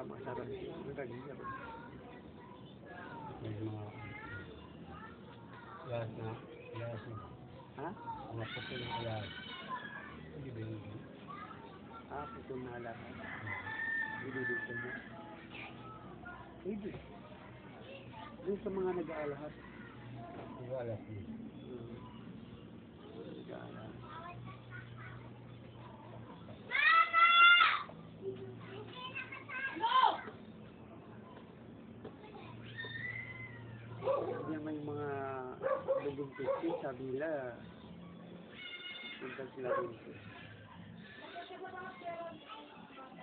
masarap. Magkagisa ba? May mga alas na. Ha? Mga puto ng alas. Hindi ba yun? Putol na alam. Ibibigay mo. Pwede. Doon sa mga nag-aalahat. Yung alas niya. Nag-aalahat. Yan may mga bagong pistis, sabi nila, punta sila dito.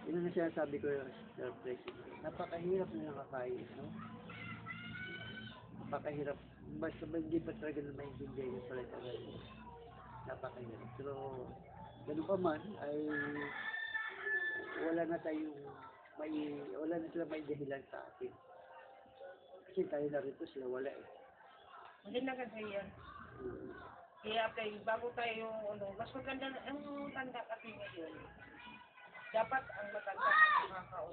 Yun ang sinasabi ko sa president. Napakahirap nilang kakain, no? Napakahirap. Basta ba hindi pa talaga na maintindihan yung pala talaga. Napakahirap. Pero, ganun pa man, ay wala na sila may dahilan sa atin. Kasi tayo na rito, sila wala eh. Hindi na kasi yan. Kaya bago tayo, mas maganda, ang tanda kasi ngayon, dapat ang matanda ang makakaunawa.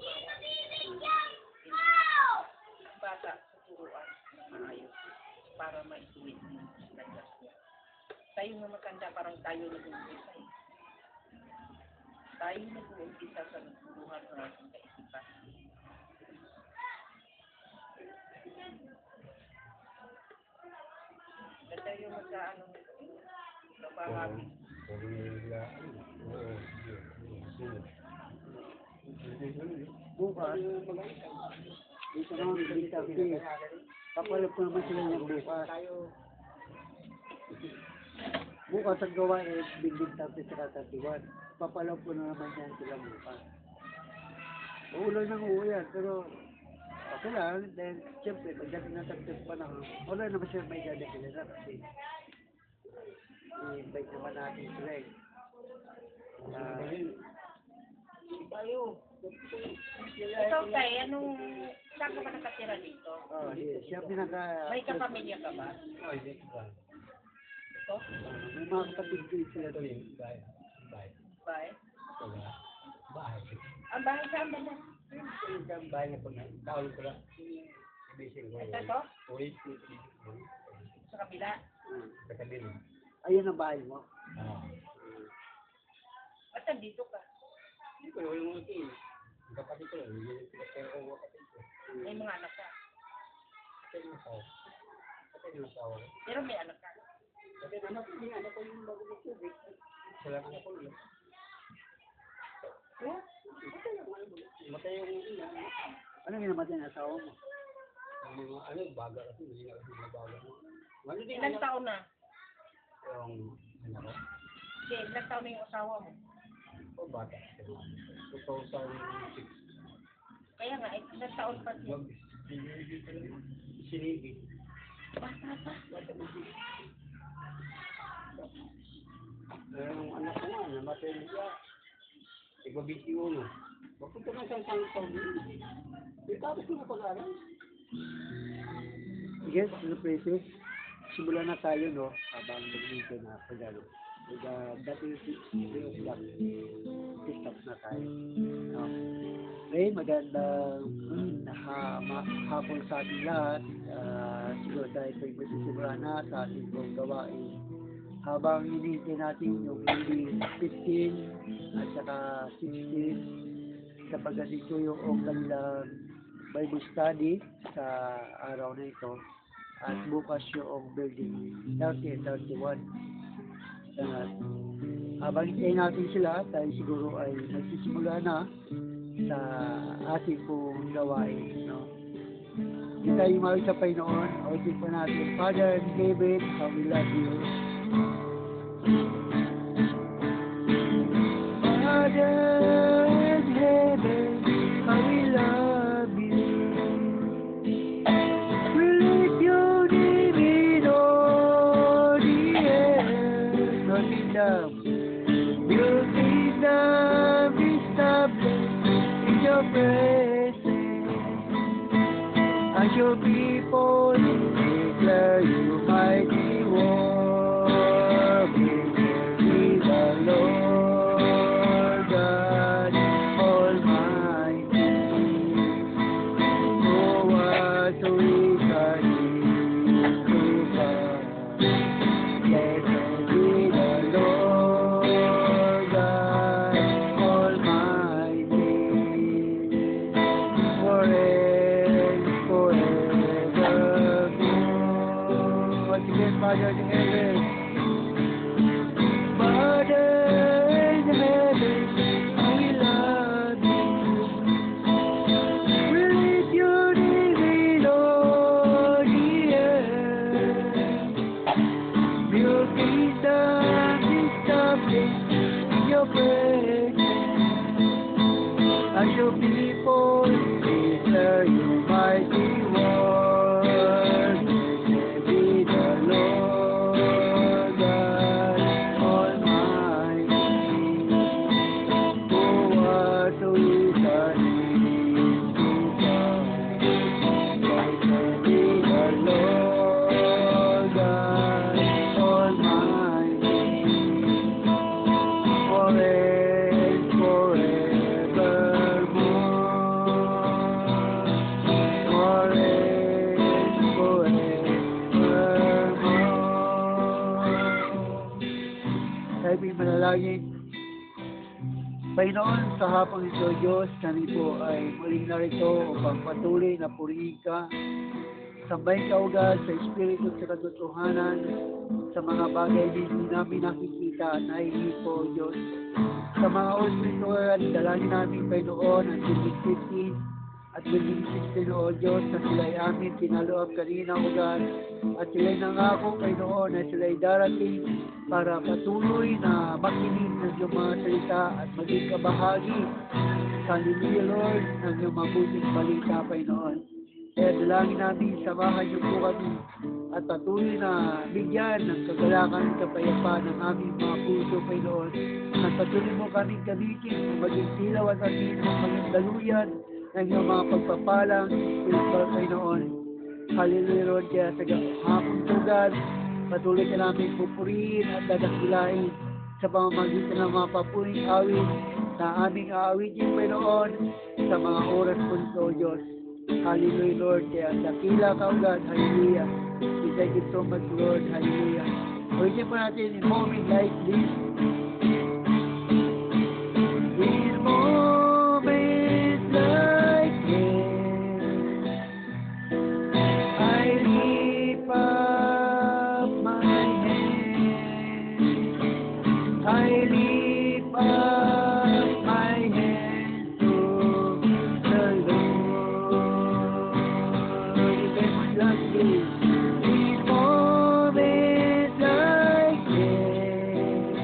Ang bata, tuturuan, maayos, para maituwid yung standards niya. Tayo na matanda, parang tayo nag-uumpisa eh. Tayo nag-uumpisa sa nagturuhan ng ating kaisipan. Ganda yung magkaano nito. Napahagi. Bukas, dito naman big tapis. Papalap ko naman sila ng bukas. Bukas ang gawain, big tapis sa katatiwan. Papalap ko na naman yan sila bukas. Uulan ng uulan, pero okay lang. Dahil siyempre, pagdating ng tagtag pa na, wala naman sila may dadakila na kasi i-invite naman natin sila eh. Tayo. Ikaw tayo, saan ka ba nakatira dito? Siya pinaka... May kapamilya ka ba? Ay, dito ba? Ito? May mga kapatid ko sila Ito doon. yung bahay. Bahay. Bahay? Ito ba? Bahay. Ang bahay saan ba na? Ito yung bahay na po na. Tawag ko lang. Ibisin ko. Ito to? Ulit. Sa kabila? Sa kabila. Ayan ang bahay mo. Ba't nandito ka? Hindi ko yung mga ito. Ang kapatid ko lang. Hindi ko pinapera ko kapatid ko. May mga anak ka. Kapatid ng asawa. Kapatid ng asawa. Pero may anak ka. Kapatid ng anak ko. Hindi anak ko yung bago ng tubig. Wala ka na ko lang. Matay yung ina. Ano minamatay na asawa mo? Ang mga ano, baga kasi. Hindi na kasi mga baga mo. Ano din Ilang taon na? yung ano ko? Hindi, ilang taon na yung asawa mo? O bata. 2006. Kaya nga, ilang taon pa siya? Sinigi. Bata pa. Yung anak ko nga, namatay niya. Iba-21. Bakit naman sa isang taon din? Tapos ko na pag-aral. Yes, surprise. Simulan na tayo, no? Habang mag-dito na pag-aral. Dati yung stop na tayo. No? Okay, magandang hapon sa ating lahat. Siguro tayo ito'y masisimulan na sa ating pong gawain. Habang hinihintay natin yung English 15 at saka 16 kapag dito yung kanilang Bible study sa araw na ito at bukas yung building 30 and 31. Habang hintayin natin sila, tayo siguro ay magsisimula na sa ating pong gawain. No? Hindi tayo makisapay noon. Audit pa natin, Father David, how we love you. Father in heaven, how we love you. We lift your name in all the earth. Your kingdom, your kingdom is established in your presence. As your people declare you mighty war. Lord God Almighty. Father in heaven. Father in heaven, we love you. We lift your name, Lord, yeah. Your kingdom is established in your presence. And your people declare your mighty word. Blessed be the Lord God Almighty, who was, who is, and is to come. Blessed be the Lord God Almighty, Tayo manalangin. Panginoon, sa hapong ito, Diyos, kami po ay muling narito upang patuloy na purihin ka. Sambahin ka, ugad sa Espiritu at sa katotohanan sa mga bagay na hindi namin nakikita at naiinip po, Diyos. Sa mga ospital, dalangin namin, Panginoon, ang building 15 at building 16, O Diyos, na sila'y amin pinaloob kanina, ugad. At sila'y nangako, Panginoon, na sila'y darating para patuloy na makinig ng iyong mga salita at maging kabahagi sa Hallelujah, Lord, ng iyong mabuting balita, Panginoon. Kaya dalangin namin, samahan niyo po kami at patuloy na bigyan ng kagalakan at kapayapaan ng aming mga puso, Panginoon. At patuloy mo kaming gamitin na maging silaw at atin ng maging daluyan ng iyong mga pagpapalang spiritual, Panginoon. Hallelujah, Lord. Kaya sa hapong tugan, patuloy ka namin pupurihin at dadakilain sa pamamagitan ng mga papuring awit na aming aawitin, Panginoon, sa mga oras po nito, O Diyos. Hallelujah, Lord. Kaya dakila ka, O God. Hallelujah. We thank you so much, Lord. Hallelujah. Ulitin po natin in moment like this. In moments like this, I lift up my hands. I lift up my hands to the Lord. Moments like this. In moments like this,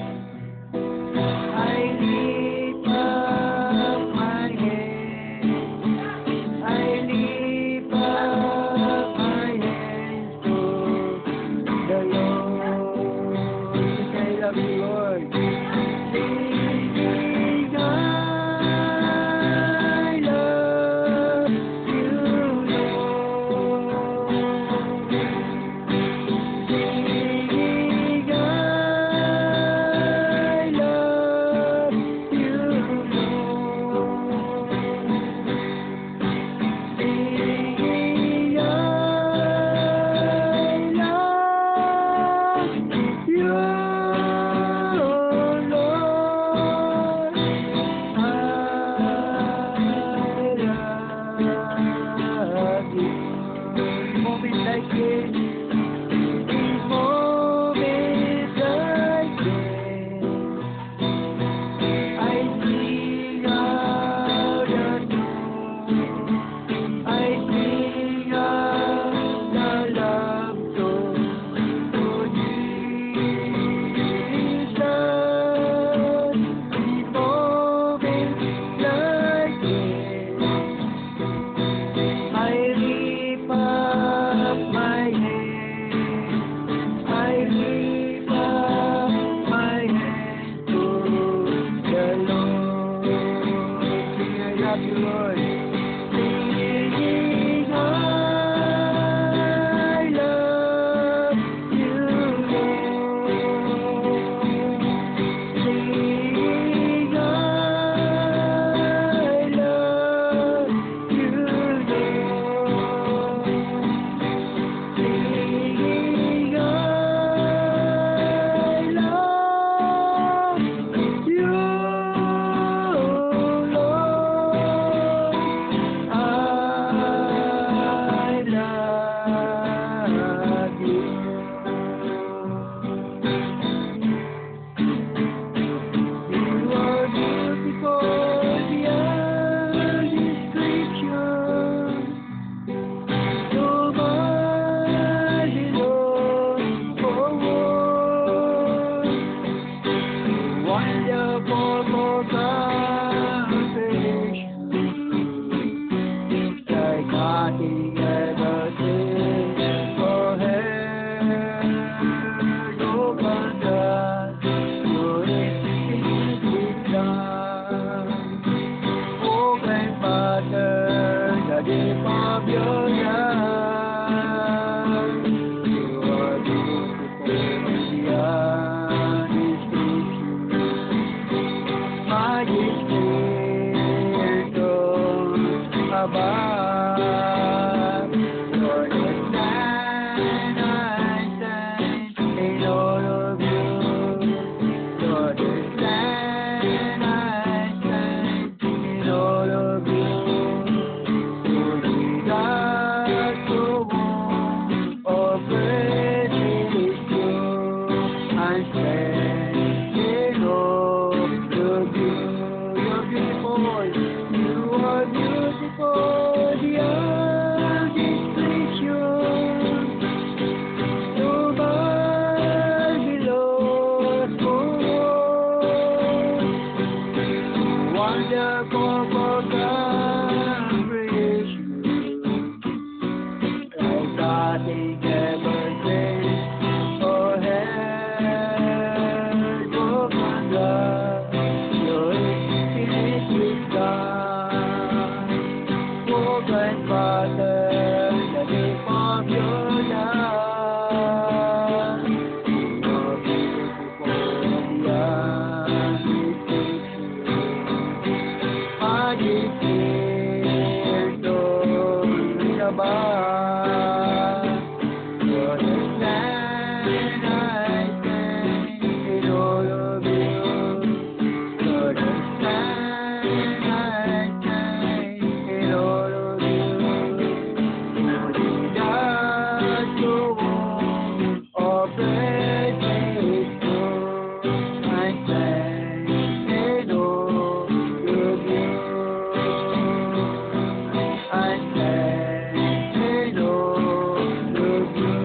I'm standing on the view. You're beautiful, you are beautiful, beyond description. Nobody lost for words. Wonderful for God creation. Like nothing ever seen or heard of wonder. Your infinite wisdom. Oh, grandfather, the name of your love. You're beautiful beyond description. Magnificent, unreachable. You're the land I stand in all of you. You're the land I stand in all of you. Only that you want or precious good. I stand in all of you. I stand in all of you.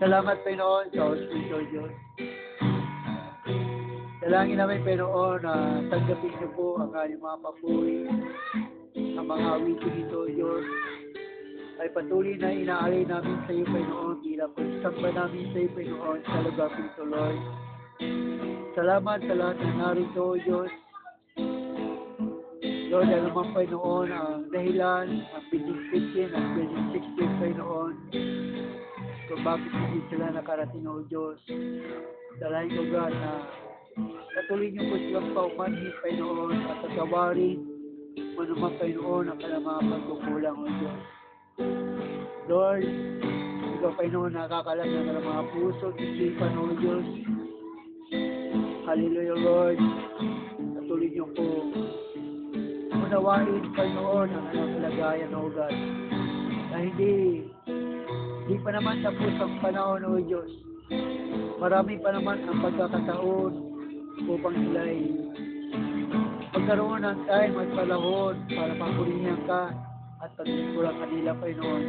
Salamat, Panginoon, sa Espiritu Diyos. Dalangin namin, Panginoon, na tanggapin niyo po ang aming mga papuri, ang mga awitin nito, Diyos, ay patuloy na inaalay namin sa iyo, Panginoon, bilang pagsamba namin sa iyo, Panginoon, sa lugar nito, Lord. Salamat sa lahat na narito, Diyos. Lord, ano naman, Panginoon, ang dahilan, ang building 15, ang building 16, Panginoon, kung bakit hindi sila nakarating, O Diyos. Dalahin ko, God, na patuloy niyo po silang paumanhin, Panginoon, at tatawarin mo naman, Panginoon, ang kanilang mga pagkukulang, O Diyos. Lord, ikaw, Panginoon, nakakalam na ng mga puso, isipan, O Diyos. Hallelujah, Lord. Patuloy niyo po unawain, Panginoon, ang kanilang kalagayan, O God. Na hindi pa naman tapos ang panahon, O Diyos. Marami pa naman ang pagkakataon upang sila'y magkaroon ng time at panahon para papurihan ka at paglingkuran kanila, Panginoon.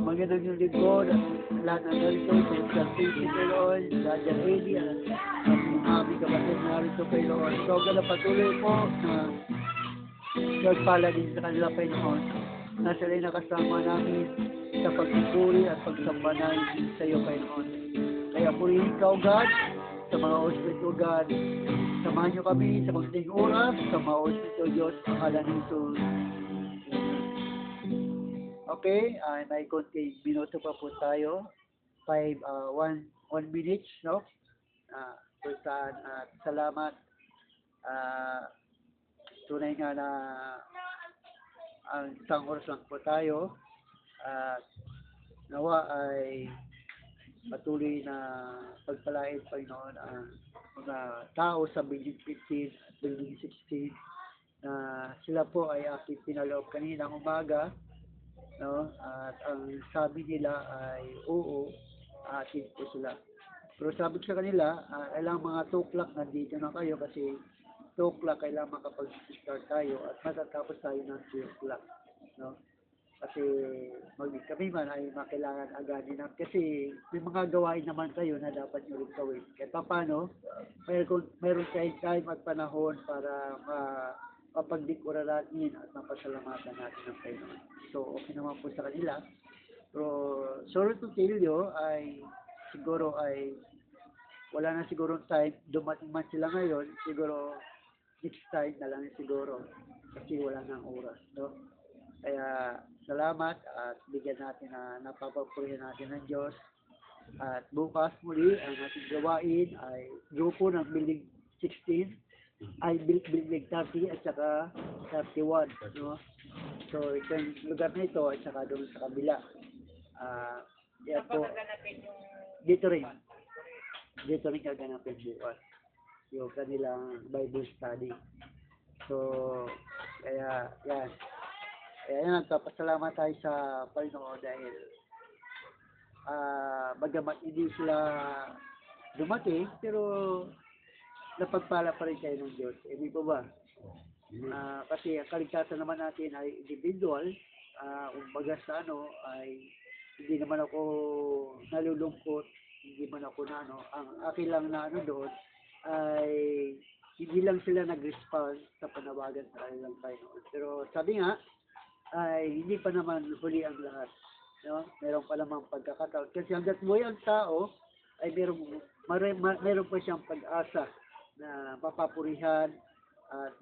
Magandang yung lingkod at lahat ng narito, sa Pilipinas, Panginoon, sa Janely at aming kapatid na narito, Panginoon. So, patuloy po na nagpala din sa kanila, Panginoon. na sila'y nakasama namin sa pagpupuri at pagsamba namin sa iyo, Panginoon. Kaya purihin ka, O God, sa mga ospit, O God. Samahan niyo kami sa konting oras sa mga ospit, O Diyos, pangalan ni Jesus. Okay, may konting minuto pa po tayo. 1 minute, no? Puntaan at salamat. Tunay nga na ang isang oras lang po tayo. Nawa ay patuloy na pagpalain, Panginoon, ang mga tao sa Building 15 at Building 16 na sila po ay aking pinaloob kaninang umaga, no? At ang sabi nila ay oo, atin po sila. Pero sabi ko sa kanila, kailangan mga 2 o'clock nandito na kayo kasi 2 o'clock kailangan makapag-start tayo at matatapos tayo ng 3 o'clock, no? Kasi kami man ay makailangan aganin na kasi may mga gawain naman kayo na dapat nyo rin gawin. Kaya paano, mayroon kayong time at panahon para mapagdikura natin at mapasalamatan natin ang Panginoon. So, okay naman po sa kanila. Pero, sorry to tell you, ay siguro ay wala na siguro time. Dumating man sila ngayon, siguro next time na lang siguro kasi wala nang oras, no? Kaya salamat at bigyan natin na napapapurihan natin ng Diyos. At bukas muli ang ating gawain ay grupo ng Building 16 ay Building 30 at saka 31, no? So itong lugar na ito at saka doon sa kabila. Yan po, dito rin gaganapin bukas yung kanilang Bible study. So kaya yan. Kaya nagpapasalamat tayo sa Panginoon dahil bagamat hindi sila dumating, pero napagpala pa rin kayo ng Diyos. Hindi po ba? Kasi ang kaligtasan naman natin ay individual. Kumbaga sa ay hindi naman ako nalulungkot, hindi man ako na ang akin lang na doon ay hindi lang sila nag-respond sa panawagan sa kanilang Panginoon. Pero sabi nga, ay hindi pa naman huli ang lahat, no? Meron pa namang pagkakataon kasi hangga't buhay ang tao ay meron pa siyang pag-asa na mapapurihan at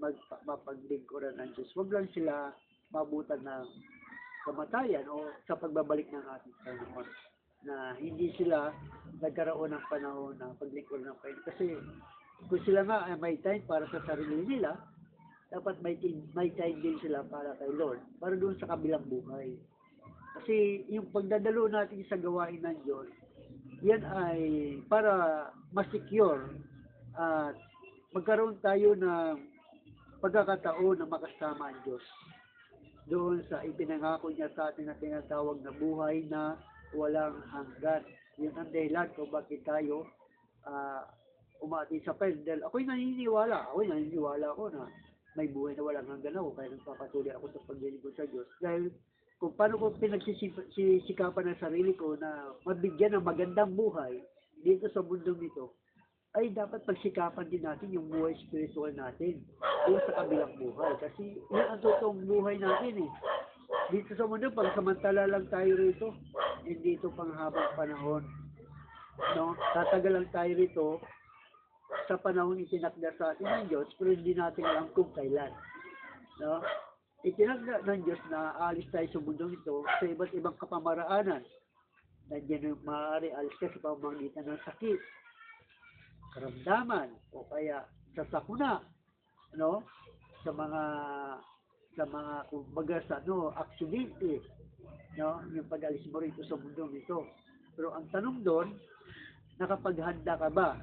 mapaglingkuran ng Diyos. Huwag lang sila mabutan ng kamatayan o sa pagbabalik ng ating Panginoon, na hindi sila nagkaroon ng panahon na paglingkuran ng Panginoon. Kasi kung sila nga ay may time para sa sarili nila, dapat may time din sila para kay Lord, para doon sa kabilang buhay. Kasi yung pagdadalo natin sa gawain ng Diyos, yan ay para ma-secure at magkaroon tayo ng pagkakataon na makasama ang Diyos doon sa ipinangako niya sa atin na tinatawag na buhay na walang hanggan. Yun ang dahilan kung bakit tayo umati sa Panginoon. Dahil ako'y naniniwala ko na may buhay na walang hanggan ako, kaya nagpapatuloy ako sa paglilingkod sa Diyos. Dahil kung paano ko pinagsisikapan ng sarili ko na mabigyan ng magandang buhay dito sa mundong nito, ay dapat pagsikapan din natin yung buhay spiritual natin doon sa kabilang buhay. Kasi yun ang totoong buhay natin eh. Dito sa mundo, pagsamantala lang tayo rito, hindi ito panghabang panahon. No? Tatagal lang tayo rito sa panahon itinakda sa atin ng Diyos, pero hindi natin alam kung kailan. No? Itinakda ng Diyos na alis tayo sa mundo ito sa iba't ibang kapamaraanan. Nandiyan yung maaari alis ka sa pamamagitan ng sakit, karamdaman, o kaya sa sakuna, no? Sa mga kumbaga sa aksidente, no? Yung pag-alis mo rito sa mundo ito. Pero ang tanong doon, nakapaghanda ka ba?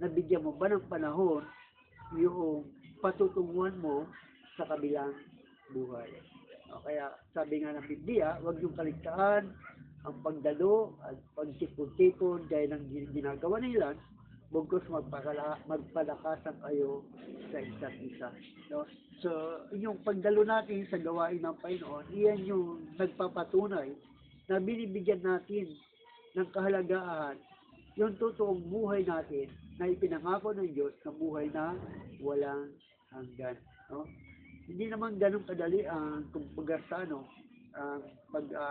Nabigyan mo ba ng panahon yung patutunguhan mo sa kabilang buhay? O kaya sabi nga ng Biblia, huwag yung kaligtaan ang pagdalo at pagtipon-tipon dahil ang ginagawa nila, bugos magpalakasan kayo sa isa't isa. No? So, yung pagdalo natin sa gawain ng Panginoon, iyan yung nagpapatunay na binibigyan natin ng kahalagaan yung totoong buhay natin na ipinangako ng Diyos na buhay na walang hanggan. No? hindi naman ganun kadali ang kumbaga sa ang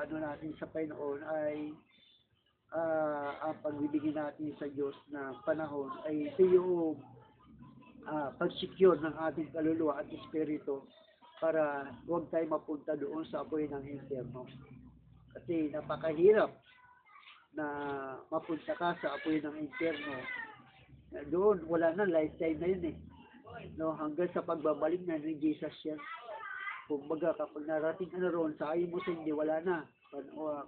natin sa Panginoon ay ang pagbibigay natin sa Diyos na panahon ay ito yung pag-secure ng ating kaluluwa at espiritu para huwag tayo mapunta doon sa apoy ng impyerno. Kasi napakahirap na mapunta ka sa apoy ng impyerno. Doon, wala na, lifetime na yun eh. No, hanggang sa pagbabalik na ni Jesus yan. Kumbaga, kapag narating ka na roon, sa ayon mo sa hindi, wala na.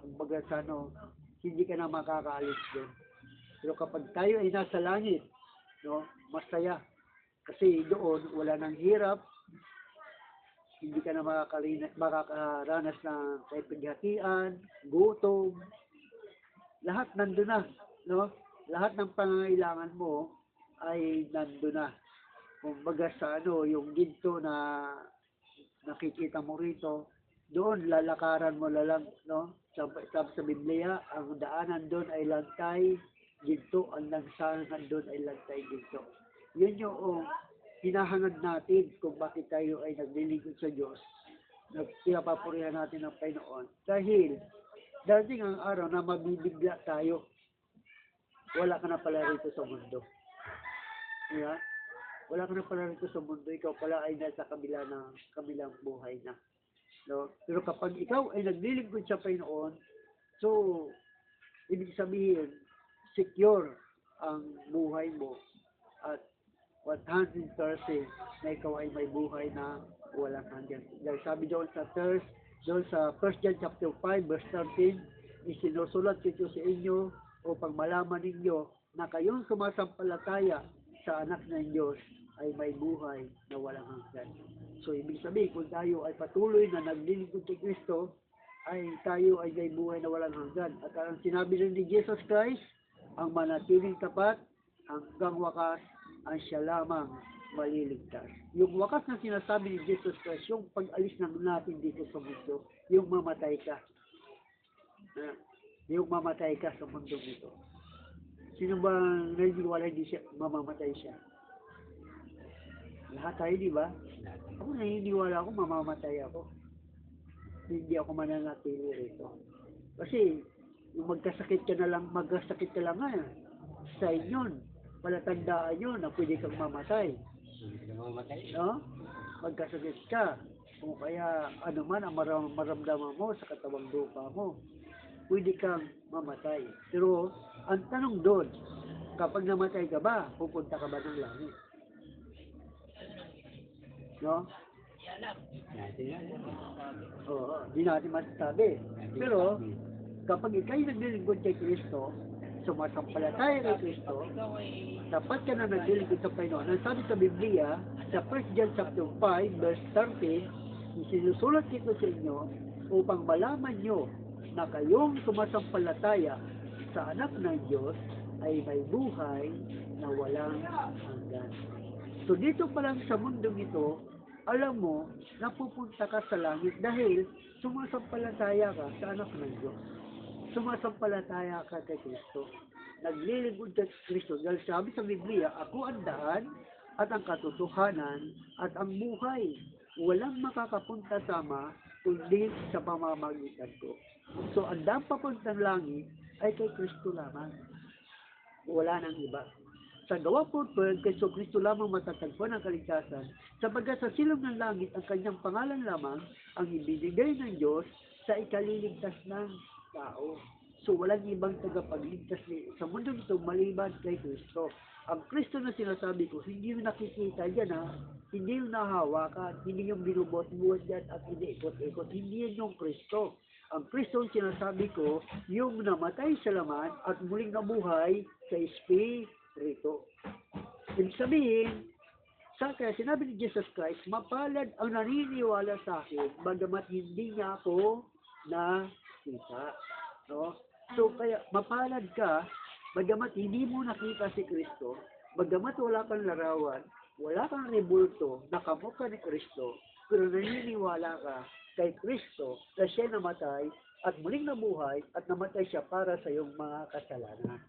Kumbaga, sa hindi ka na makakaalis doon. Pero kapag tayo ay nasa langit, no, masaya. Kasi doon, wala nang hirap, hindi ka na makakaranas ng kapighatian, gutom, lahat nandun na, no? Lahat ng pangangailangan mo ay nandun na. Kumbaga sa yung ginto na nakikita mo rito, doon lalakaran mo lang, no? Sa Biblia, ang daanan doon ay lantay, ginto, ang lansangan doon ay lantay, ginto. Yun yung hinahangad natin kung bakit tayo ay naglilingkod sa Diyos, pinapapurihan natin ng Panginoon. Dahil, darating ang araw na mabibigla tayo, wala ka na pala rito sa mundo. Yeah? Wala ka na pala rito sa mundo, ikaw pala ay nasa kabilang buhay na. No? Pero kapag ikaw ay naglilingkod sa Panginoon, so, ibig sabihin, secure ang buhay mo at 100% na ikaw ay may buhay na walang hanggan. Dahil sabi doon sa 1 John chapter 5 verse 13, isinusulat ito sa inyo upang malaman ninyo na kayong sumasampalataya sa anak ng Diyos ay may buhay na walang hanggan. So, ibig sabihin, kung tayo ay patuloy na naglilingkod kay Kristo, ay tayo ay may buhay na walang hanggan. At ang sinabi rin ni Jesus Christ, ang manatiling tapat hanggang wakas, ang siya lamang maliligtas. Yung wakas na sinasabi ni Jesus Christ, yung pag-alis natin dito sa mundo, yung mamatay ka. Yung mamatay ka sa mundo dito. Sino ba naniniwala hindi siya mamamatay siya? Lahat tayo, di ba? Ako naniniwala ako, mamamatay ako. Hindi ako mananatili rito. Kasi, yung magkasakit ka lang nga, sa inyon, palatandaan yun na pwede kang mamatay. No? Magkasakit ka. Kung kaya anuman ang maramdaman mo sa katawang lupa mo, pwede kang mamatay. Pero, ang tanong doon, kapag namatay ka ba, pupunta ka ba ng langit? No? Oo, di natin masasabi. Pero, kapag ikaw'y naglilingkod kay Kristo, sumasampalataya kay Kristo, dapat ka na naglilingkod sa Panginoon. Ang sabi sa Biblia, sa 1 John chapter 5, verse 13, isinusulat ito sa inyo upang malaman nyo na kayong sumasampalataya sa anak ng Diyos ay may buhay na walang hanggan. So dito pa lang sa mundong ito, alam mo, napupunta ka sa langit dahil sumasampalataya ka sa anak ng Diyos. Sumasampalataya ka kay Kristo. Naglilingkod kay Kristo. Dahil sabi sa Biblia, ako ang daan at ang katotohanan at ang buhay. Walang makakapunta sa Ama kundi sa pamamagitan ko. So, ang daan papuntang langit ay kay Kristo lamang. Wala nang iba. Sa gawa po kay Kristo lamang matatagpuan ang kaligtasan, sapagkat sa silong ng langit ang kanyang pangalan lamang ang ibinigay ng Diyos sa ikaliligtas ng tao. So, walang ibang tagapagligtas sa mundo nito maliban kay Kristo. Ang Kristo na sinasabi ko, hindi yung nakikita dyan hindi yung nahawakan, hindi yung binubuhat-buhat dyan at hindi ikot-ikot, hindi yan yung Kristo. Ang Kristo ang sinasabi ko, yung namatay sa laman at muling nabuhay sa Espiritu. Ibig sabihin, kaya sinabi ni Jesus Christ, mapalad ang naniniwala sa akin, bagamat hindi niya ako nakita. No? So, kaya mapalad ka, bagamat hindi mo nakita si Kristo, bagamat wala kang larawan, wala kang rebulto, nakamukha ni Kristo, pero naniniwala ka kay Kristo na siya namatay at muling nabuhay at namatay siya para sa iyong mga kasalanan.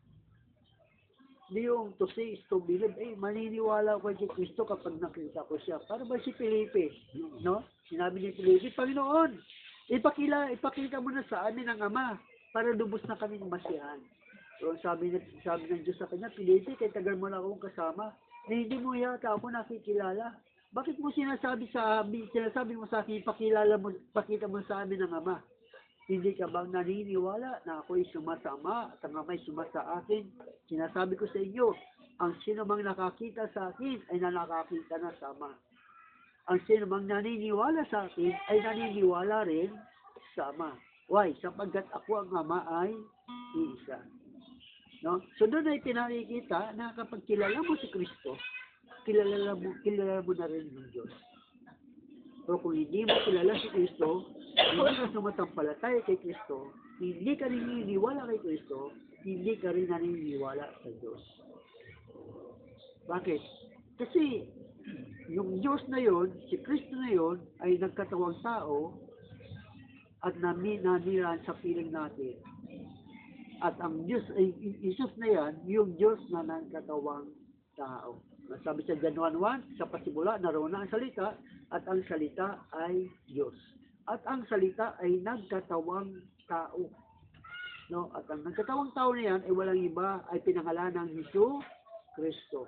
Hindi yung to see is to believe. Maniniwala ko kay Kristo kapag nakita ko siya. Para ba si Felipe? No? Sinabi ni Felipe, Panginoon, ipakita mo na sa amin ang Ama para lubos na kaming masiyahan. So, sabi ng Diyos sa kanya, Felipe, kay tagal mo na akong kasama, na hindi mo yata ako nakikilala. Bakit mo sinasabi mo sa akin, pakita mo sa amin ang Ama? Hindi ka bang naniniwala na ako'y suma sa Ama at ang Ama'y suma sa akin? Sinasabi ko sa inyo, ang sino mang nakakita sa akin ay nakakita na sa Ama. Ang sino mang naniniwala sa akin ay naniniwala rin sa Ama. Why? Sapagkat ako ang Ama ay iisa. No? So doon ay pinakikita na kapag kilala mo si Kristo, kilala mo na rin ng Diyos. Pero kung hindi mo kilala si Kristo, hindi ka sumatampalataya kay Kristo, hindi ka rin naniniwala kay Kristo, hindi ka rin naniniwala sa Diyos. Bakit? Kasi yung Diyos na yon, si Kristo na yon, ay nagkatawang tao at nanirahan sa piling natin. At ang Diyos ay Isus na yan, yung Diyos na nagkatawang tao. Sabi sa John 1:1, sa pasimula, naroon na ang salita, at ang salita ay Diyos. At ang salita ay nagkatawang tao. No? At ang nagkatawang tao na yan ay walang iba, ay pinangalan ng Hesus Kristo.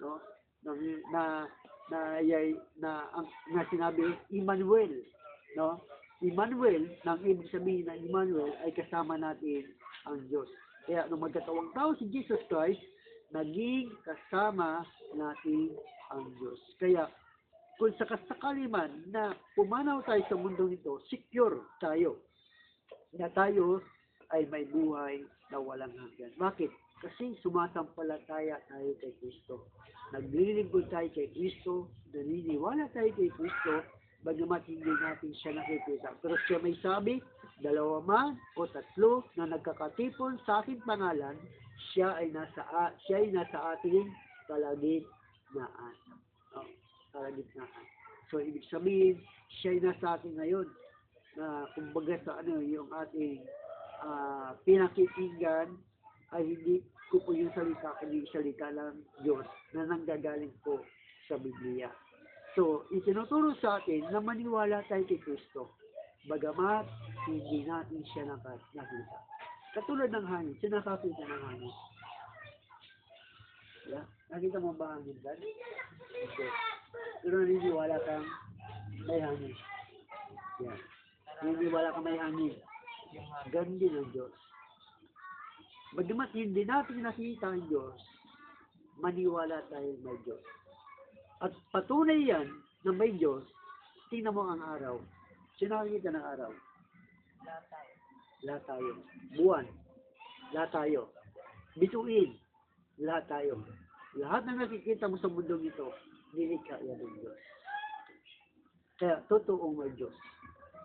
No? Na sinabi, Emmanuel. No? Emmanuel, nang ibig sabihin na Emmanuel ay kasama natin ang Diyos. Kaya nung magkatawang tao si Jesus Christ, naging kasama natin ang Diyos. Kaya kung sakasakali man na pumanaw tayo sa mundong ito, secure tayo na tayo ay may buhay na walang hanggan. Bakit? Kasi sumasampalataya tayo kay Kristo. Naglilingkod tayo kay Kristo, naniniwala tayo kay Kristo, bagamat hindi natin siya nakikita. Pero siya may sabi, 2 man o 3 na nagkakatipon sa aking pangalan, siya ay nasa ating kalagitnaan. Oh, kalagitnaan. So, ibig sabihin, siya ay nasa atin ngayon. Na kumbaga sa yung ating pinakikinggan ay hindi ko po yung salita, kundi salita lang Diyos na nanggagaling po sa Biblia. So, itinuturo sa atin na maniwala tayo kay Kristo, bagamat hindi natin siya nakita. Katulad ng hangin, siya nakakita ng hangin. Yeah? Nakita mo ba hangin dyan? Okay. Pero naniniwala kang may hangin. Yeah. Naniniwala kang may hangin. Ganun din ang Diyos. Bagamat hindi natin nakita ang Diyos, maniwala tayo may Diyos. At patunay yan na may Diyos, tingnan mo ang araw. Sino nakikita ng araw? Lahat tayo. Buwan, lahat tayo. Bituin, lahat tayo. Lahat na nakikita mo sa mundong ito, nilikha yan ng Diyos. Kaya, totoong may Diyos.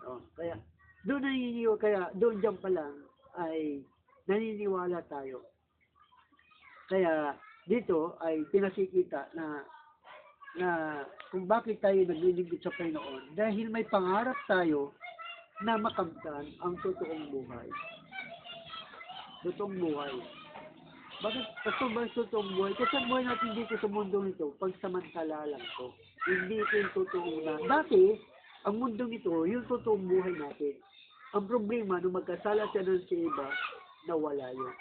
No? Kaya, doon dyan pa lang, ay naniniwala tayo. Kaya, dito ay pinasikita na kung bakit tayo naglilingkod sa Panginoon, dahil may pangarap tayo na makamtan ang totoong buhay. Totoong buhay. Bakit ito ba totoong buhay? Kasi ang buhay natin dito sa mundong ito, pagsamantala lang ito. Hindi ito yung totoong na. Dati, ang mundong ito, yung totoong buhay natin. Ang problema, nung magkasala siya ng si Eva, nawala yun.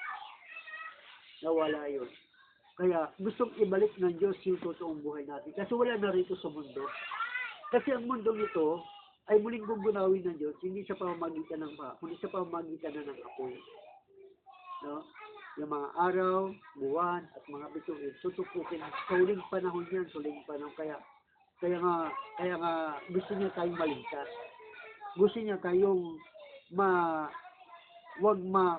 Nawala yun. Kaya gustong ibalik ng Diyos yung totoong buhay natin. Kasi wala na rito sa mundo. Kasi ang mundong ito ay muling gugunawin ng Diyos, hindi sa pamamagitan ng kundi sa pamamagitan na ng apoy. No? Yung mga araw, buwan, at mga bituin, tutupukin. Sa huling panahon yan, huling panahon. Kaya nga gusto niya tayong maligtas. Gusto niya tayong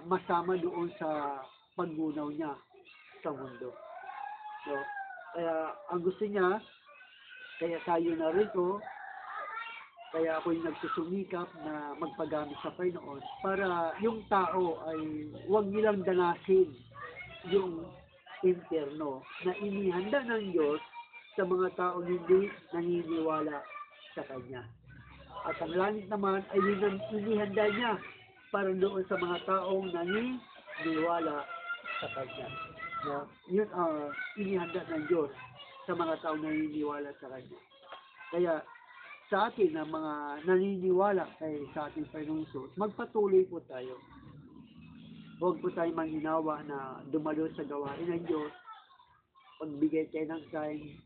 masama doon sa paggunaw niya sa mundo. So, kaya ang gusto niya, kaya tayo na rito, kaya ako'y nagsusumikap na magpagamit sa Panginoon para yung tao ay huwag nilang danasin yung impyerno na inihanda ng Diyos sa mga taong hindi naniniwala sa Kanya. At ang langit naman ay inihanda niya para doon sa mga taong naniniwala sa Kanya. No? Yun ang inihanda ng Diyos sa mga taong naniniwala sa Kanya. Kaya sa atin na mga naniniwala kay sa ating Panginoong Hesus, magpatuloy po tayo. Huwag po tayo manghinawa na dumalo sa gawain ng Diyos. Pagbigay tayo ng time,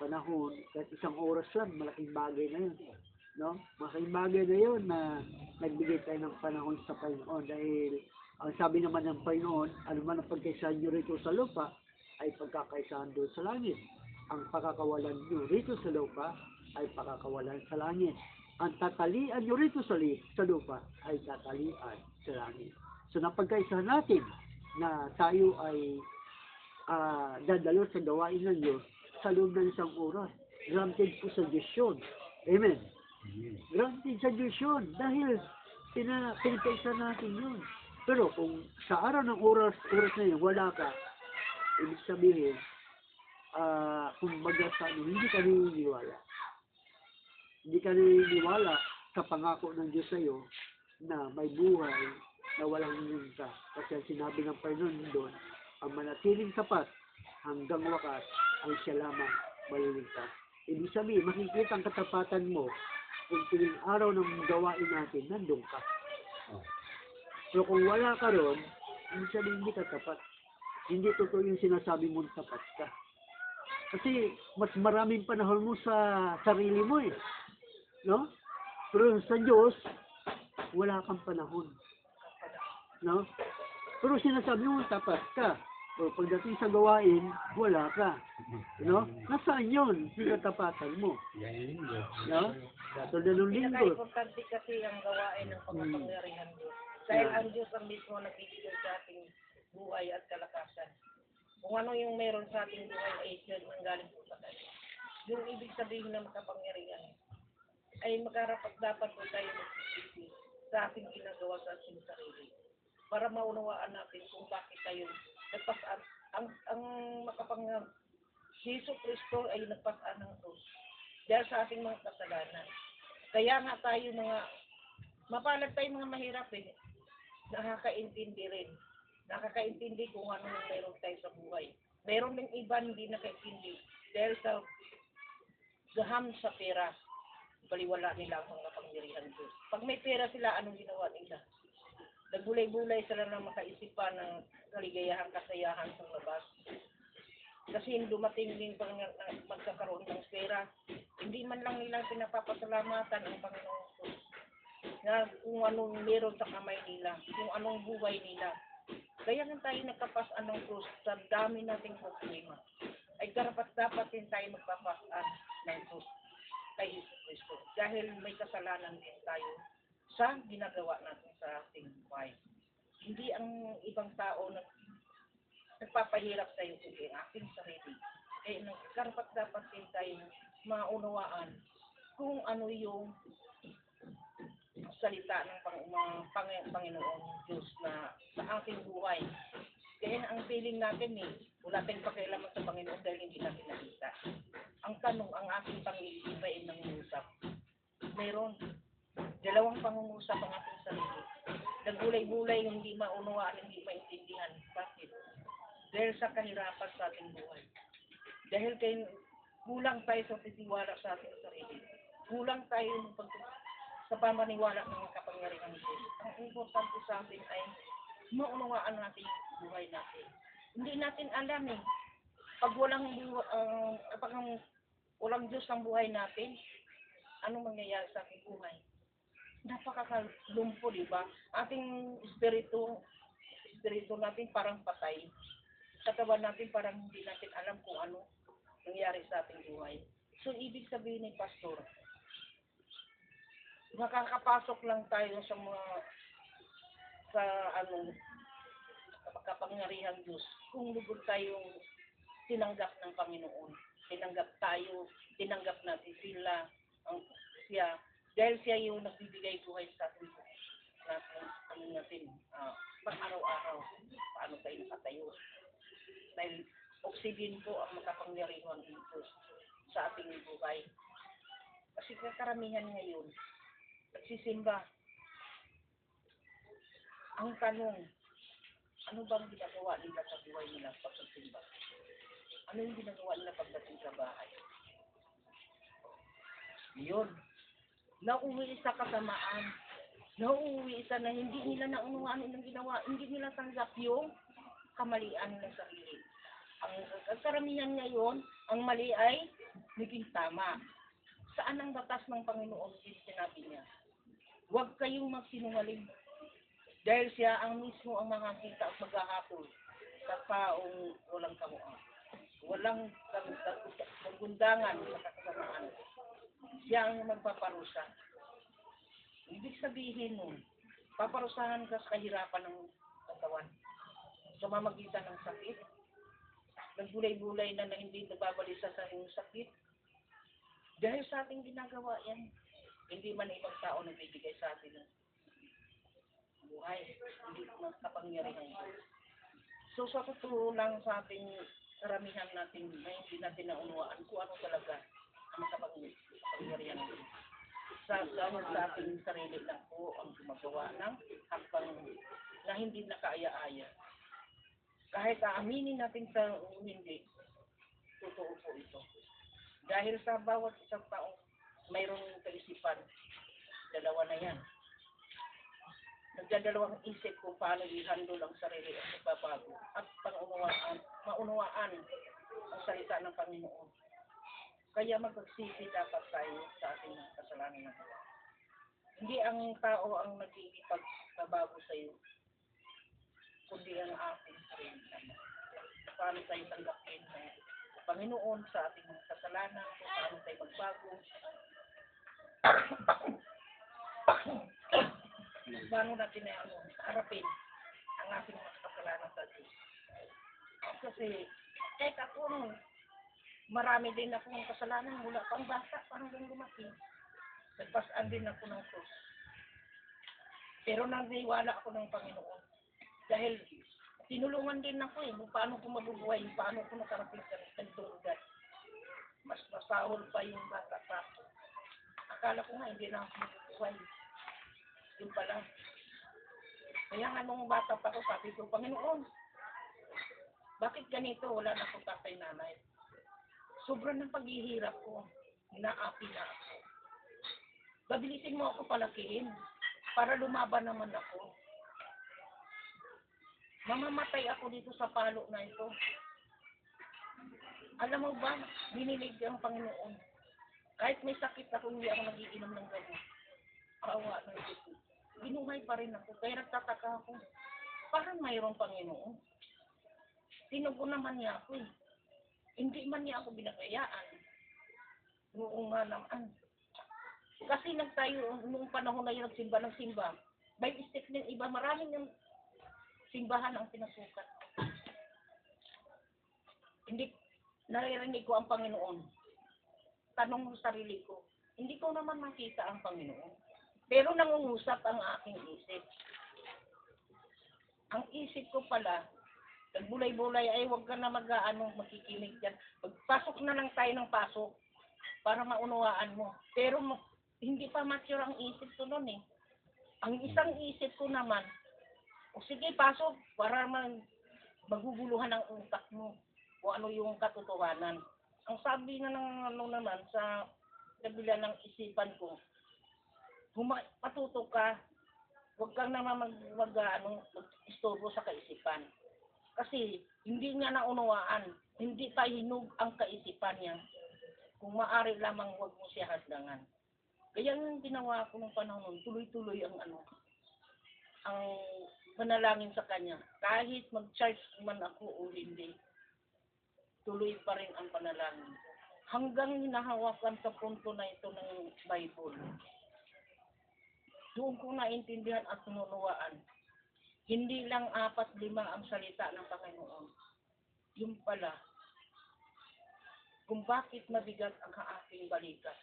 panahon, kahit isang oras lang, malaking bagay na yun. No? Malaking bagay na yun na nagbigay tayo ng panahon sa Panginoon dahil ang sabi naman ng Panginoon, ano man ang pagkaisahan nyo rito sa lupa, ay pagkakaisahan doon sa langit. Ang pagkakawalan nyo rito sa lupa, ay pagkakawalan sa langit. Ang tatalian nyo rito sa lupa, ay tatalian sa langit. So, napagkaisahan natin na tayo ay dadalo sa gawain ng Diyos sa loob ng isang oras. Granted po sa Diyos yun. Amen. Granted sa Diyos yun. Dahil pinagkaisa natin yun. Pero kung sa araw ng oras na yun, wala ka, ibig sabihin, kung baga sa hindi ka naniniwala. Hindi ka naniniwala sa pangako ng Diyos sa iyo na may buhay na walang hanggan ka. Kasi ang sinabi ng Panginoon doon, ang manatiling tapat hanggang wakas ay siya lamang maliligtas. Ibig sabihin, makikita ang katapatan mo kung tuwing araw ng gawain natin, nandun ka. Pero kung wala ka ron, ibig sabihin hindi ka tapat. Hindi totoo yung sinasabi mong tapat ka. Kasi mas maraming panahon mo sa sarili mo eh. No? Pero sa Diyos, wala kang panahon. No? Pero sinasabi mo tapat ka. O pagdating sa gawain, wala ka. No? Nasaan yun? Yung katapatan mo. No? So, dalawang linggo. Pinaka-importante kasi ang gawain ng pagkapangyarihan Diyos. Dahil ang Diyos ang mismo nagbibigay sa ating buhay at kalakasan. Kung ano yung meron sa ating buhay ay siya ang galing po sa Kanya. Yung ibig sabihin ng makapangyarihan ay makarapat dapat po tayo magsisisi sa ating ginagawa sa ating sarili. Para maunawaan natin kung bakit tayo nagpasaan. Ang makapangyarihan, Jesu Kristo ay nagpasaan ng krus dahil sa ating mga kasalanan. Kaya nga tayo mapalad tayo mga mahirap eh. Nakakaintindi rin. Nakakaintindi kung ano yung meron tayo sa buhay. Meron din iba hindi nakaintindi dahil sa gaham sa pera. Baliwala nila ang mga pangyarihan Diyos. Pag may pera sila, anong ginawa nila? Nagbulay-bulay sila na makaisipan ng kaligayahan, kasayahan sa labas. Kasi dumating din pang magkakaroon ng pera, hindi man lang nilang pinapapasalamatan ang Panginoon Diyos na kung anong meron sa kamay nila, kung anong buhay nila. Kaya nga tayo nagkapasaan ng krus sa dami nating problema. Ay dapat din tayo magpapasaan ng krus kay Jesus Kristo. Dahil may kasalanan din tayo sa ginagawa natin sa ating buhay. Hindi ang ibang tao na nagpapahirap tayo kundi ang ating sarili. Eh, dapat din tayo maunawaan kung ano yung salita ng Panginoon Diyos na sa ating buhay. Kaya ang feeling natin wala tayong pakialaman sa Panginoon dahil hindi natin nakita. Ang tanong, ang ating pang-iisip ay nangungusap. Mayroon dalawang pangungusap ang ating sarili. Nagbulay-bulay, hindi maunawaan, hindi maintindihan. Bakit? Dahil sa kahirapan sa ating buhay. Dahil kulang tayo sa titiwala sa ating sarili. Kulang tayo sa pamaniwala ng kapangyarihan ng Diyos. Ang importante sa atin ay maunawaan natin yung buhay natin. Hindi natin alam pag walang Diyos ang buhay natin, anong mangyayari sa ating buhay? Napakakalumpo, di ba? Ating espiritu natin parang patay. Katawan natin parang hindi natin alam kung ano nangyari sa ating buhay. So, ibig sabihin Pastor, makakapasok lang tayo sa kapangyarihan Diyos kung lubos tayong tinanggap ng Panginoon. Tinanggap natin siya, dahil siya yung nagbibigay buhay sa atin pang-araw-araw, paano tayo nakatayo. Dahil oxygen po ang makapangyarihan ng Diyos sa ating buhay. Kasi karamihan ngayon, nagsisimba. Ang tanong, Ano bang ginagawa nila sa buhay nila pagkasimba? Ano yung ginagawa nila pagdating sa bahay? Yun. Nauwi sa kasamaan. Nauwi sa na hindi nila naunawaan ang ginawa. Hindi nila tanggap yung kamalian ng sarili. Ang karamihan ngayon, ang mali ay naging tama. Saan ang batas ng Panginoon? Sinabi niya, huwag kayong magsinungaling. Dahil siya ang mismo ang makakita at maghahapol sa taong walang kamuha. Walang kagundangan sa kasamaan. Siya ang magpaparusa. Ibig sabihin nun, paparusahan ka sa kahirapan ng katawan. Sa mamagitan ng sakit, nagbulay-bulay na hindi nababalisa sa iyong sakit. Dahil sa ating ginagawa yan, hindi man ibang tao nagbibigay sa atin ng buhay, hindi mas kapangyarihan ko. So sa totoo lang sa ating karamihan natin na hindi natin naunawaan kung ano talaga ang kapangyarihan natin. Sa ating sarili lang po ang gumagawa ng hakbang na hindi nakaaya-aya. Kahit aaminin natin sa hindi, totoo po ito. Dahil sa bawat isang tao, mayroong kaisipan, dalawa na yan. Nagdadalawang isip kung paano i-handle ang sarili at pagbabago at maunawaan ang salita ng Panginoon. Kaya magpagsisi dapat tayo sa ating kasalanan na gawa. Hindi ang tao ang nagigipagbabago sa iyo, kundi ang ating sarili naman. Paano tayo tanggapin ng Panginoon sa ating mga kasalanan, kung paano tayo magbago. Paano natin na harapin ang ating mga kasalanan sa Diyos. Kasi kahit ako, marami din akong kasalanan mula pang bata, hanggang lumaki. Nagpasaan din ako ng krus. Pero naniwala ako ng Panginoon. Dahil tinulungan din ako kung paano ko mabubuhay, paano ko nakarating sa ganitong lugar. Mas masahol pa yung bata pa. Akala ko nga hindi na ako mabubuhay. Yun pala. Kaya nga nung bata pa ko, sabi ko, Panginoon, bakit ganito? Wala na akong tatay nanay. Sobrang ng paghihirap ko. Inaapi na ako. Babilisin mo ako palakihin para lumaban naman ako. Mamamatay ako dito sa palo na ito. Alam mo ba, binilig ang Panginoon. Kahit may sakit ako, hindi ako nagiinom ng gamot. Awa ng ito. Binuhay pa rin ako. Kaya nagtataka ako. Parang mayroong Panginoon. Tinugo naman niya ako eh. Hindi man niya ako binakayaan. Oo nga naman. Kasi nagtayo, noong panahon na yun, nagsimba ng simba. By mistake din iba, maraming yung simbahan ang pinasukat. Hindi, naririnig ko ang Panginoon. Tanong sa sarili ko, hindi ko naman makita ang Panginoon. Pero nangungusap ang aking isip. Ang isip ko pala, nagbulay-bulay, ay huwag ka na makikinig dyan. Pagpasok na lang tayo ng pasok para maunawaan mo. Pero hindi pa mature ang isip ko noon eh. Ang isang isip ko naman, o sige, pasok para maguguluhan ang utak mo kung ano yung katotohanan. Ang sabi na ng naman sa kabila ng isipan ko, patuto ka, huwag kang naman mag-istorbo sa kaisipan. Kasi hindi niya naunawaan, hindi pa hinug ang kaisipan niya. Kung maaari lamang huwag mo siya hadlangan. Kaya yung ginawa ko ng panahon, tuloy-tuloy ang manalangin sa kanya. Kahit mag-charge man ako o hindi, tuloy pa rin ang panalangin. Hanggang hinahawakan sa punto na ito ng Bible. Doon ko naintindihan at tununawaan. Hindi lang 4-5 ang salita ng Panginoon. Yung pala, kung bakit mabigat ang aking balikat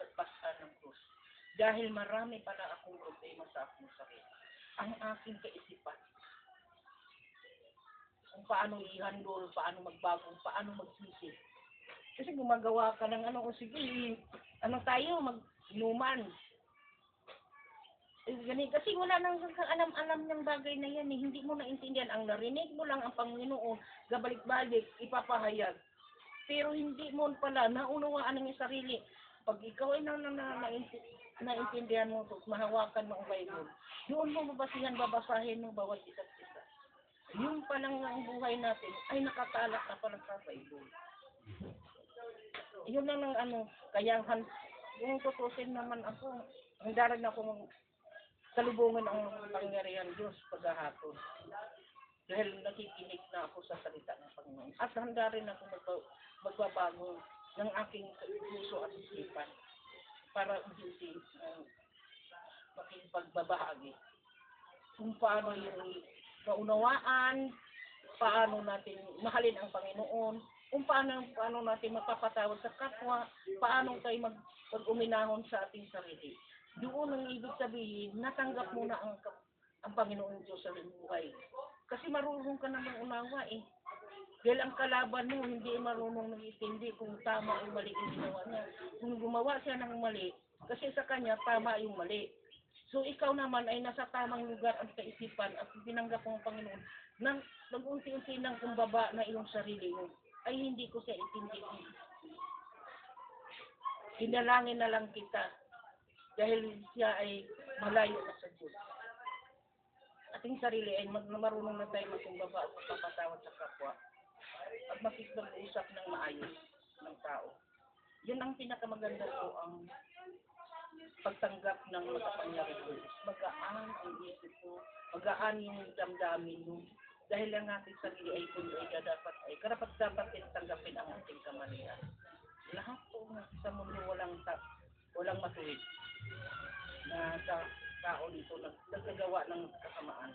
pagpasaan ng krus. Dahil marami pala akong problema sa akong sarili. Ang aking kaisipan. Kung paano i-handle, paano magbago, paano magsisi. Kasi gumagawa ka ng sige, tayo, mag-inuman. Kasi wala nang alam-alam ng bagay na yan eh. Hindi mo naintindihan. Ang narinig mo lang ang Panginoon, gabalik-balik, ipapahayag. Pero hindi mo pala naunawaan ang iyong sarili. Pag ikaw ay naintindihan mo ito, mahawakan mo ang Bible, doon mo babasahin mo bawat isa't isa. Yung palang ang buhay natin ay nakatalak na pala sa Bible. Yun lang ang kaya yung tutusin naman ako, ang daran akong salubungan ang pangyarihan Diyos paghahapon. Dahil nakikinig na ako sa salita ng Panginoon. At handa rin ako magbabago ng aking puso at isipan para hindi makipagbabahagi. Kung paano yung maunawaan, paano natin mahalin ang Panginoon, kung paano natin magpapatawad sa kapwa, paano tayo mag-uminahon sa ating sarili. Doon ang ibig sabihin, natanggap mo na ang Panginoon Diyos sa buhay. Kasi marunong ka namang unawa eh. Dahil ang kalaban mo, hindi marunong nag-itindi kung tama o mali yung ginawa niya. Kung gumawa siya ng mali, kasi sa kanya, tama yung mali. So ikaw naman ay nasa tamang lugar ang kaisipan at binanggap mo ang Panginoon nang nag-unti-unti ng kumbaba na iyong sarili mo, ay hindi ko siya itindi. Hinalangin na lang kita. Dahil siya ay malayo na sa Diyos. Ating sarili ay marunong na tayo magkumbaba at magpapatawad sa kapwa at makikipag-usap ng maayos ng tao. Yun ang pinakamaganda po ang pagtanggap ng makapangyarihan Diyos. Magaan ang isip mo, magaan yung damdamin mo. Dahil ang ating sarili ay kung ay dapat ay karapat-dapat din tanggapin ang ating kamalian. Lahat po sa mundo walang matuwid na tao dito nagkagawa ng kasamaan.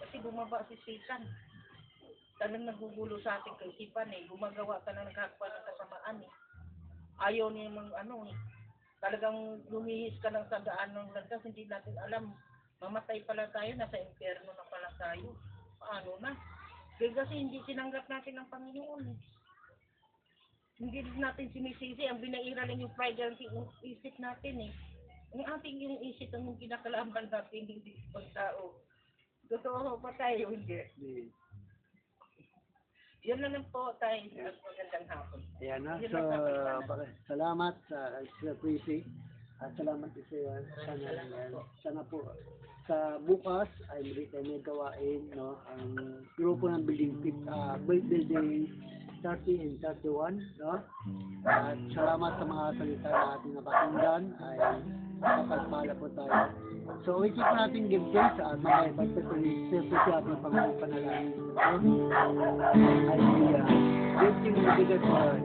Kasi bumaba si Satan. Talagang nagugulo sa ating kaisipan eh. Gumagawa ka na nagkakapa ng kasamaan eh. Ayaw niya talagang lumihis ka ng sandaan ng landas, hindi natin alam. Mamatay pala tayo, nasa impyerno na pala tayo. Paano na? Kasi hindi sinanggap natin ang Panginoon eh. Hindi natin sinisisi, ang binaira lang yung pride ng isip natin eh. Ang ating yung isip ang kinakalaban natin, hindi pang tao. Totoo ba tayo? Hindi. Yan na lang po tayo. Magandang hapon. Ayan na. So, salamat sa Prissy. At salamat sa sana po sa bukas ay muli tayo may gawain, no? Ang grupo ng building 30 and 31, no? At salamat sa mga salita na ating napakinggan ay kapagpala po tayo. So, isip natin give thanks at mga ipagpatuloy sa ating pagpapanalangin. Hallelujah. Give thanks to the Lord.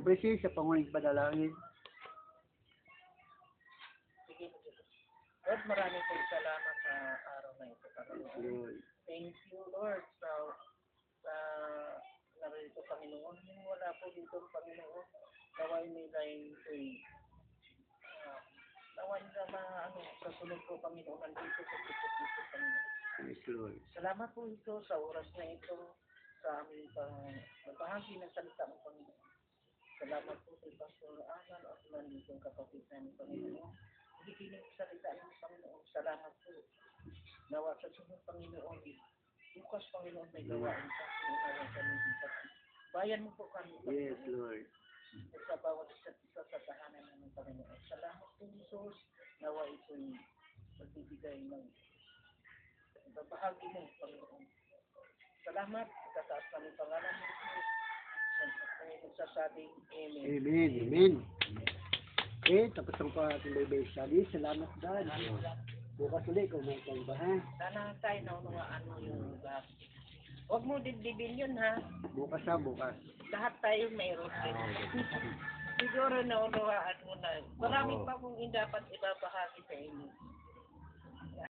Prissy, sa panguling padalangin. Sige. Lord, maraming salamat sa araw na ito. Thank you, Lord, sa narito, Panginoon. Wala po dito, Panginoon. Naway nila yung naway nila sa sunod po, Panginoon, nandito sa Panginoon. Yes, Lord. Salamat po ito sa oras na ito. sa aming pagbahagi ng salita ng Panginoon. Salamat po kay Pastor Alan at nanditong kapatid namin Panginoon. Nakikinig sa salita ng Panginoon. Salamat po. Nawa sa sunod Panginoon. Bukas Panginoon may gawain sa Panginoon kami dito. Bayan mo po kami. Yes, Lord. Sa bawat isa't isa sa tahanan ng Panginoon. Salamat po Jesus. Nawa ito'y magbibigay ng babahagi mo Panginoon. Salamat. Kataas kami pangalan mo. Nagsasabing Amen. Amen. Amen. Okay, tapos ang po ating Bible study. Salamat, God. Bukas ulit kung may kalba, ha? Sana tayo naunawaan mo yung lahat. Huwag mo dibdibin yun ha. Bukas ha, bukas. Lahat tayo mayroon din. Siguro naunawaan mo na. Marami pa kong dapat ibabahagi sa inyo.